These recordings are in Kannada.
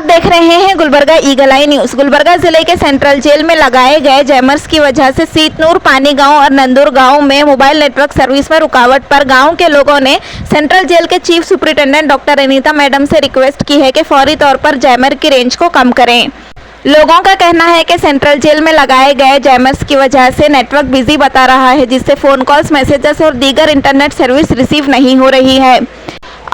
आप देख रहे हैं गुलबर्गा ईगल आई न्यूज। गुलबर्गा जिले के सेंट्रल जेल में लगाए गए जैमर्स की वजह से सीतनूर, पानी गांव और नंदूर गांव में मोबाइल नेटवर्क सर्विस में रुकावट पर गांव के लोगों ने सेंट्रल जेल के chief superintendent doctor Anita madam से रिक्वेस्ट की है कि फौरी तौर पर जैमर की रेंज को कम करें। लोगों का कहना है कि सेंट्रल जेल में लगाए गए जैमर्स की वजह से नेटवर्क बिजी बता रहा है, जिससे फोन कॉल्स, मैसेजेस और दीगर इंटरनेट सर्विस रिसीव नहीं हो रही है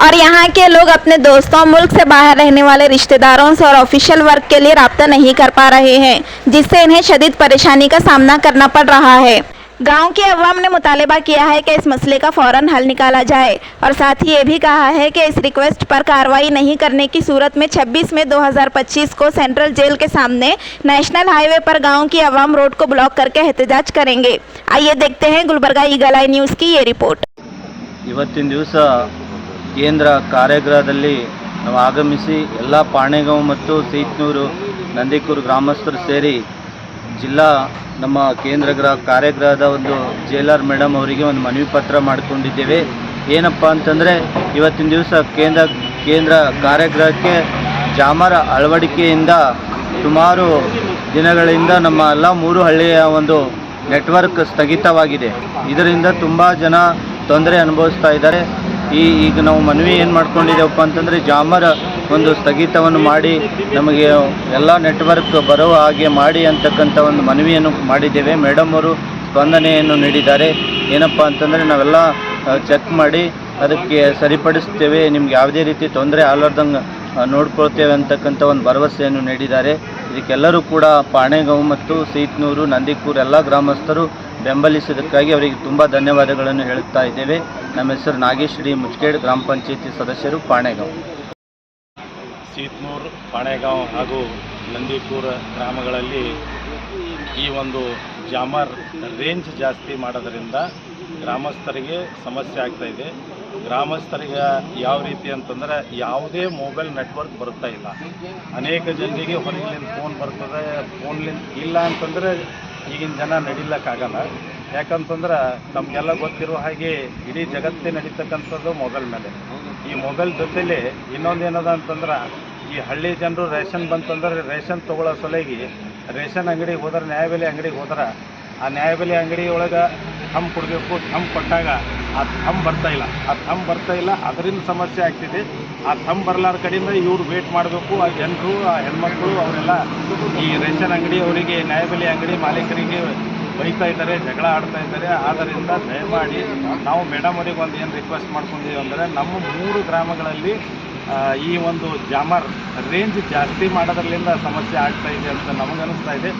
और यहाँ के लोग अपने दोस्तों, मुल्क से बाहर रहने वाले रिश्तेदारों से और ऑफिशियल वर्क के लिए राब्ता नहीं कर पा रहे हैं, जिससे इन्हें शदीद परेशानी का सामना करना पड़ रहा है। गांव की अवाम ने मुतालिबा किया है कि इस मसले का फौरन हल निकाला जाए और साथ ही ये भी कहा है कि इस रिक्वेस्ट पर कार्रवाई नहीं करने की सूरत में 26 मई 2025 को सेंट्रल जेल के सामने नेशनल हाईवे पर गांव की अवाम रोड को ब्लॉक करके एहतजाज करेंगे। आइए देखते हैं गुलबर्गा ईगल आई न्यूज़ की ये रिपोर्ट। ಇವತ್ತಿನ ದಿವಸ ಕೇಂದ್ರ ಕಾರಾಗೃಹದಲ್ಲಿ ನಾವು ಆಗಮಿಸಿ ಎಲ್ಲ ಪಾಣೆಗಾಂವ್ ಮತ್ತು ಸೀತ್ನೂರು, ನಂದಿಕೂರು ಗ್ರಾಮಸ್ಥರು ಸೇರಿ ಜಿಲ್ಲಾ ನಮ್ಮ ಕಾರಾಗೃಹದ ಒಂದು ಜೈಲರ್ ಮೇಡಮ್ ಅವರಿಗೆ ಒಂದು ಮನವಿ ಪತ್ರ ಮಾಡಿಕೊಂಡಿದ್ದೇವೆ। ಏನಪ್ಪ ಅಂತಂದರೆ ಇವತ್ತಿನ ದಿವಸ ಕೇಂದ್ರ ಕಾರಾಗೃಹಕ್ಕೆ ಜಾಮರ್ ಅಳವಡಿಕೆಯಿಂದ ಸುಮಾರು ದಿನಗಳಿಂದ ನಮ್ಮ ಎಲ್ಲ 3 ಹಳ್ಳಿಯ ಒಂದು ನೆಟ್ವರ್ಕ್ ಸ್ಥಗಿತವಾಗಿದೆ। ಇದರಿಂದ ತುಂಬ ಜನ ತೊಂದರೆ ಅನುಭವಿಸ್ತಾ ಇದ್ದಾರೆ। ಈಗ ನಾವು ಮನವಿ ಏನು ಮಾಡ್ಕೊಂಡಿದ್ದೇವಪ್ಪ ಅಂತಂದರೆ ಜಾಮರ್ ಒಂದು ಸ್ಥಗಿತವನ್ನು ಮಾಡಿ ನಮಗೆ ಎಲ್ಲ ನೆಟ್ವರ್ಕ್ ಬರೋ ಹಾಗೆ ಮಾಡಿ ಅಂತಕ್ಕಂಥ ಒಂದು ಮನವಿಯನ್ನು ಮಾಡಿದ್ದೇವೆ। ಮೇಡಮ್ ಅವರು ಸ್ಪಂದನೆಯನ್ನು ನೀಡಿದ್ದಾರೆ। ಏನಪ್ಪ ಅಂತಂದರೆ ನಾವೆಲ್ಲ ಚೆಕ್ ಮಾಡಿ ಅದಕ್ಕೆ ಸರಿಪಡಿಸ್ತೇವೆ, ನಿಮ್ಗೆ ಯಾವುದೇ ರೀತಿ ತೊಂದರೆ ಆಗಲಾರ್ದಂಗೆ ನೋಡ್ಕೊಳ್ತೇವೆ ಅಂತಕ್ಕಂಥ ಒಂದು ಭರವಸೆಯನ್ನು ನೀಡಿದ್ದಾರೆ। ಇದಕ್ಕೆಲ್ಲರೂ ಕೂಡ ಪಾಣೆಗಾಂವ್ ಮತ್ತು ಸೀತ್ನೂರು, ನಂದಿಕೂರು ಎಲ್ಲ ಗ್ರಾಮಸ್ಥರು ಬೆಂಬಲಿಸಿದ್ದಕ್ಕಾಗಿ ಅವರಿಗೆ ತುಂಬ ಧನ್ಯವಾದಗಳನ್ನು ಹೇಳುತ್ತಾ ಇದ್ದೇವೆ। ನಮ್ಮ ಹೆಸರು ನಾಗೇಶ್ ಡಿ ಮುಚ್ಕೇಡ್, ಗ್ರಾಮ ಪಂಚಾಯತಿ ಸದಸ್ಯರು, ಪಾಣೆಗಾಂವ್। ಸೀತ್ನೂರು, ಪಾಣೆಗಾಂವ್ ಹಾಗೂ ನಂದಿಕೂರ ಗ್ರಾಮಗಳಲ್ಲಿ ಈ ಒಂದು ಜಾಮರ್ ರೇಂಜ್ ಜಾಸ್ತಿ ಮಾಡೋದರಿಂದ ಗ್ರಾಮಸ್ಥರಿಗೆ ಸಮಸ್ಯೆ ಆಗ್ತಾಯಿದೆ। ಗ್ರಾಮಸ್ಥರಿಗೆ ಯಾವ ರೀತಿ ಅಂತಂದರೆ ಯಾವುದೇ ಮೊಬೈಲ್ ನೆಟ್ವರ್ಕ್ ಬರ್ತಾ ಇಲ್ಲ। ಅನೇಕ ಜನರಿಗೆ ಹೊರಗಿನಿಂದ ಫೋನ್ ಬರ್ತದೆ, ಫೋನ್ಲಿಂದ ಇಲ್ಲ ಅಂತಂದರೆ ಈಗಿನ ಜನ ನಡಿಲಿಕ್ಕಾಗಲ್ಲ। ಯಾಕಂತಂದ್ರೆ ನಮಗೆಲ್ಲ ಗೊತ್ತಿರೋ ಹಾಗೆ ಇಡೀ ಜಗತ್ತೇ ನಡೀತಕ್ಕಂಥದ್ದು ಮೊಬೈಲ್ ಮೇಲೆ। ಈ ಮೊಬೈಲ್ ಜೊತೆಲಿ ಇನ್ನೊಂದು ಏನದ ಅಂತಂದ್ರೆ ಈ ಹಳ್ಳಿ ಜನರು ರೇಷನ್ ಬಂತಂದ್ರೆ ರೇಷನ್ ತೊಗೊಳ್ಳೋ ಸಲುವಾಗಿ ರೇಷನ್ ಅಂಗಡಿಗೆ ಹೋದ್ರೆ, ನ್ಯಾಯಬೆಲೆ ಅಂಗಡಿಗೆ ಹೋದ್ರೆ ಆ ನ್ಯಾಯಬೆಲೆ ಅಂಗಡಿ ಒಳಗೆ ಥಂಬ್ ಕೊಡಬೇಕು, ಥಂಬ್ ಕೊಟ್ಟಾಗ ಆ ಥಂಬ್ ಬರ್ತಾ ಇಲ್ಲ, ಅದರಿಂದ ಸಮಸ್ಯೆ ಆಗ್ತಿದೆ। ಆ ಥಂಬ್ ಬರಲಾರ ಕಡೆಯಿಂದ ಇವ್ರು ವೇಟ್ ಮಾಡಬೇಕು। ಆ ಜನರು, ಆ ಹೆಣ್ಮಕ್ಳು ಅವರೆಲ್ಲ ಈ ರೇಷನ್ ಅಂಗಡಿ ಅವರಿಗೆ, ನ್ಯಾಯಬೆಲೆ ಅಂಗಡಿ ಮಾಲೀಕರಿಗೆ ಬೈತಾ ಇದ್ದಾರೆ, ಜಗಳ ಆಡ್ತಾ ಇದ್ದಾರೆ। ಆದ್ದರಿಂದ ದಯಮಾಡಿ ನಾವು ಮೇಡಮ್ ಅವರಿಗೆ ಒಂದು ಏನು ರಿಕ್ವೆಸ್ಟ್ ಮಾಡ್ಕೊಂಡಿದ್ದೀವಿ ಅಂದರೆ, ನಮ್ಮ 3 ಗ್ರಾಮಗಳಲ್ಲಿ ಈ ಒಂದು ಜಾಮರ್ ರೇಂಜ್ ಜಾಸ್ತಿ ಮಾಡೋದ್ರಲ್ಲಿಂದ ಸಮಸ್ಯೆ ಆಗ್ತಾ ಇದೆ ಅಂತ ನಮಗನ್ನಿಸ್ತಾ ಇದೆ।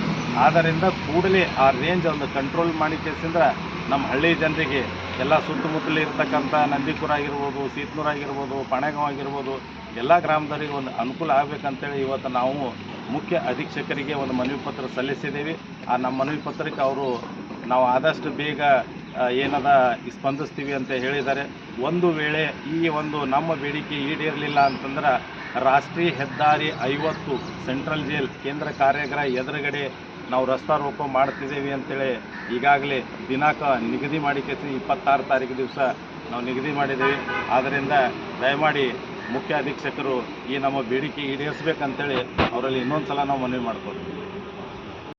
ಆದ್ದರಿಂದ ಕೂಡಲೇ ಆ ರೇಂಜ್ ಒಂದು ಕಂಟ್ರೋಲ್ ಮಾಡಿ ಕೇಸಿಂದ ನಮ್ಮ ಹಳ್ಳಿ ಜನರಿಗೆ, ಎಲ್ಲ ಸುತ್ತಮುತ್ತಲೇ ಇರ್ತಕ್ಕಂಥ ನಂದಿಕೂರು ಆಗಿರ್ಬೋದು, ಸೀತ್ನೂರು ಆಗಿರ್ಬೋದು, ಪಾಣೆಗಾಂವ್ ಆಗಿರ್ಬೋದು, ಎಲ್ಲ ಗ್ರಾಮದವರಿಗೆ ಒಂದು ಅನುಕೂಲ ಆಗಬೇಕಂತೇಳಿ ಇವತ್ತು ನಾವು ಮುಖ್ಯ ಅಧೀಕ್ಷಕರಿಗೆ ಒಂದು ಮನವಿ ಪತ್ರ ಸಲ್ಲಿಸಿದ್ದೇವೆ। ಆ ನಮ್ಮ ಮನವಿ ಪತ್ರಕ್ಕೆ ಅವರು ನಾವು ಆದಷ್ಟು ಬೇಗ ಏನದ ಸ್ಪಂದಿಸ್ತೀವಿ ಅಂತ ಹೇಳಿದ್ದಾರೆ। ಒಂದು ವೇಳೆ ಈ ಒಂದು ನಮ್ಮ ಬೇಡಿಕೆ ಈಡೇರಲಿಲ್ಲ ಅಂತಂದ್ರೆ ರಾಷ್ಟ್ರೀಯ ಹೆದ್ದಾರಿ 50 ಸೆಂಟ್ರಲ್ ಜೈಲ್ ಕೇಂದ್ರ ಕಾರಾಗೃಹ ಎದುರುಗಡೆ ನಾವು ರಸ್ತಾ ರೋಕೋ ಮಾಡ್ತಿದ್ದೇವೆ ಅಂತೇಳಿ ಈಗಾಗಲೇ ದಿನಾಂಕ ನಿಗದಿ ಮಾಡಿ 26 ತಾರೀಕು ದಿವಸ ನಾವು ನಿಗದಿ ಮಾಡಿದ್ದೇವೆ। ಆದ್ದರಿಂದ ದಯಮಾಡಿ ಮುಖ್ಯ ಅಧೀಕ್ಷಕರು ಈ ನಮ್ಮ ಬೇಡಿಕೆ ಈಡೇರಿಸಬೇಕಂತೇಳಿ ಅವರಲ್ಲಿ ಇನ್ನೊಂದು ಸಲ ನಾವು ಮನವಿ ಮಾಡ್ತೀವಿ।